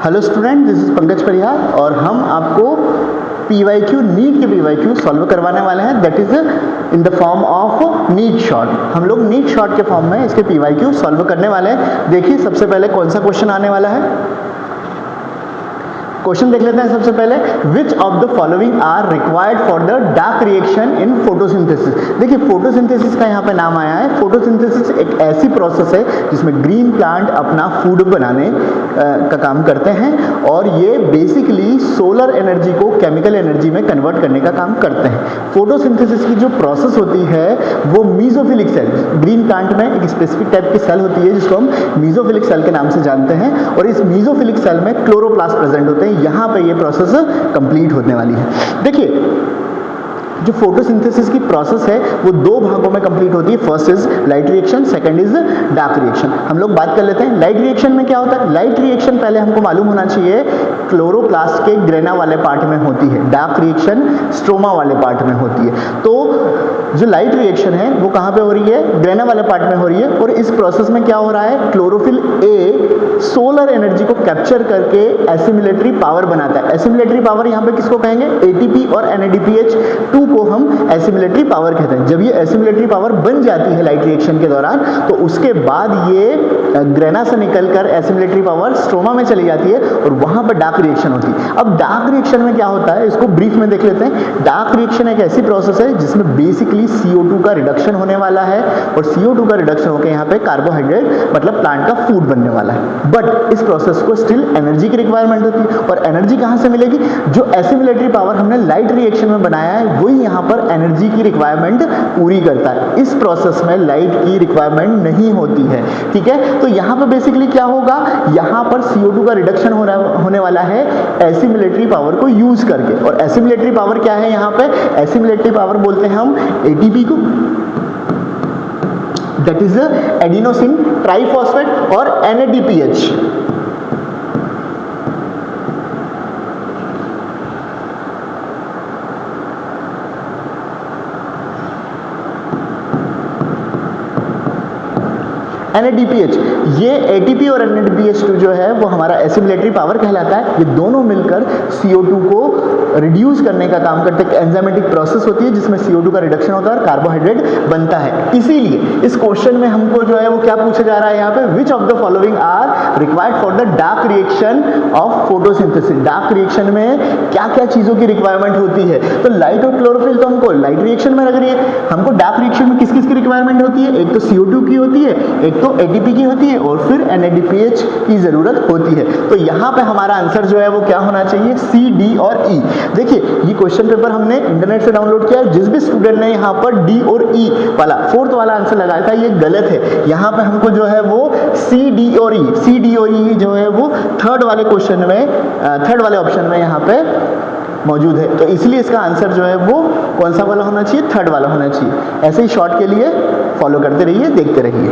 Hello student, this is Pankaj Parihar और हम आपको PYQ नीट के PYQ सॉल्व करवाने वाले हैं। That is in the form of NEET short. हम लोग नीट शॉर्ट के फॉर्म में इसके PYQ सॉल्व करने वाले हैं। देखिए सबसे पहले कौन सा क्वेश्चन आने वाला है। क्वेश्चन देख लेते हैं सबसे पहले, which of the following are required for the dark reaction in photosynthesis. देखिए फोटोसिंथेसिस का यहाँ पे नाम आया है। फोटोसिंथेसिस एक ऐसी प्रोसेस है जिसमें ग्रीन प्लांट अपना फूड बनाने का काम करते हैं और ये बेसिकली सोलर एनर्जी को केमिकल एनर्जी में कन्वर्ट करने का काम करते हैं। फोटोसिंथेसिस की जो प्रोसेस होती है वो मीजोफिलिक सेल, ग्रीन प्लांट में एक स्पेसिफिक टाइप की सेल होती है जिसको हम मीजोफिलिक सेल के नाम से जानते हैं और इस मीजोफिलिक सेल में क्लोरोप्लास्ट प्रेजेंट होते हैं। यहाँ पे ये प्रोसेस कंप्लीट होने वाली है। देखिए जो फोटोसिंथेसिस की प्रोसेस है वो दो भागों में कंप्लीट होती है। First is light reaction, second is dark reaction. हम लोग बात कर लेते हैं लाइट रिएक्शन में क्या होता है। लाइट रिएक्शन पहले हमको मालूम होना चाहिए क्लोरोप्लास्ट के ग्रेना वाले पार्ट में होती है, डार्क रिएक्शन स्ट्रोमा वाले पार्ट में होती है। तो जो लाइट रिएक्शन है वो कहाँ पे हो रही है, ग्रेना वाले पार्ट में हो रही है और इस प्रोसेस में क्या हो रहा है, क्लोरोफिल ए सोलर एनर्जी को कैप्चर करके एसिमिलेटरी पावर बनाता है। एसिमिलेटरी पावर यहाँ पे किसको कहेंगे, ATP और NADPH2 को हम एसिमिलेटरी पावर कहते हैं। जब ये एसिमिलेटरी पावर बन जाती है लाइट रिएक्शन के दौरान तो उसके बाद ये ग्रेना से निकलकर एसिमिलेटरी पावर स्ट्रोमा में चली जाती है और वहां पर डार्क रिएक्शन होती है। अब डार्क रिएक्शन में क्या होता है इसको ब्रीफ में देख लेते हैं। डार्क रिएक्शन एक ऐसी प्रोसेस है जिसमें बेसिकली CO2 का रिडक्शन होने वाला है और CO2 का रिडक्शन होकर यहाँ पे कार्बोहाइड्रेट मतलब प्लांट का फूड बनने वाला है। बट इस प्रोसेस को स्टिल एनर्जी की रिक्वायरमेंट होती है और एनर्जी कहाँ से मिलेगी, जो एसिमिलेटरी पावर हमने लाइट रिएक्शन में बनाया है वही यहाँ पर एनर्जी की रिक्वायरमेंट पूरी करता है। इस प्रोसेस में लाइट की रिक्वायरमेंट नहीं होती है। ठीक है, तो यहाँ पर बेसिकली क्या होगा, यहाँ पर CO2 का रिडक्शन होने वाला है एसिमिलेटरी पावर को यूज करके। और एसिमिलेटरी पावर क्या है, यहाँ पे एसिमिलेटरी पावर बोलते हैं हम ATP को, दैट इज एडिनोसिन ट्राइफॉस्फेट और NADPH। NADPH, ये ATP और NADPH2 जो है वो हमारा एसिमिलेटरी पावर कहलाता है। ये दोनों मिलकर CO2 को रिड्यूस करने का काम करते हैं। एंजाइमेटिक प्रोसेस होती है जिसमें CO2 का रिडक्शन होता है और कार्बोहाइड्रेट बनता है। इसीलिए इस क्वेश्चन में हमको जो है वो क्या पूछा जा रहा है यहाँ पे, which of the following are required for the dark reaction of photosynthesis. Dark reaction में क्या क्या चीजों की रिक्वायरमेंट होती है, तो लाइट और क्लोरोफिल तो हमको लाइट रिएक्शन में लग रही है। हमको डार्क रिएक्शन में किस किस की रिक्वायरमेंट होती है, एक तो CO2 की होती है, एक तो ATP की होती है और फिर NADPH की जरूरत होती है। तो यहाँ पे हमारा आंसर जो है वो क्या होना चाहिए, C, D और E। देखिए ये क्वेश्चन पेपर हमने इंटरनेट से डाउनलोड किया है। जिस भी स्टूडेंट ने यहाँ पर D और E वाला फोर्थ वाला आंसर लगाया था ये गलत है। यहाँ पे हमको जो है वो C, D और E जो है वो थर्ड वाले क्वेश्चन में, थर्ड वाले ऑप्शन में यहाँ पे मौजूद है। तो इसलिए इसका आंसर जो है वो कौन सा वाला होना चाहिए, थर्ड वाला होना चाहिए। ऐसे ही शॉर्ट के लिए फॉलो करते रहिए, देखते रहिए।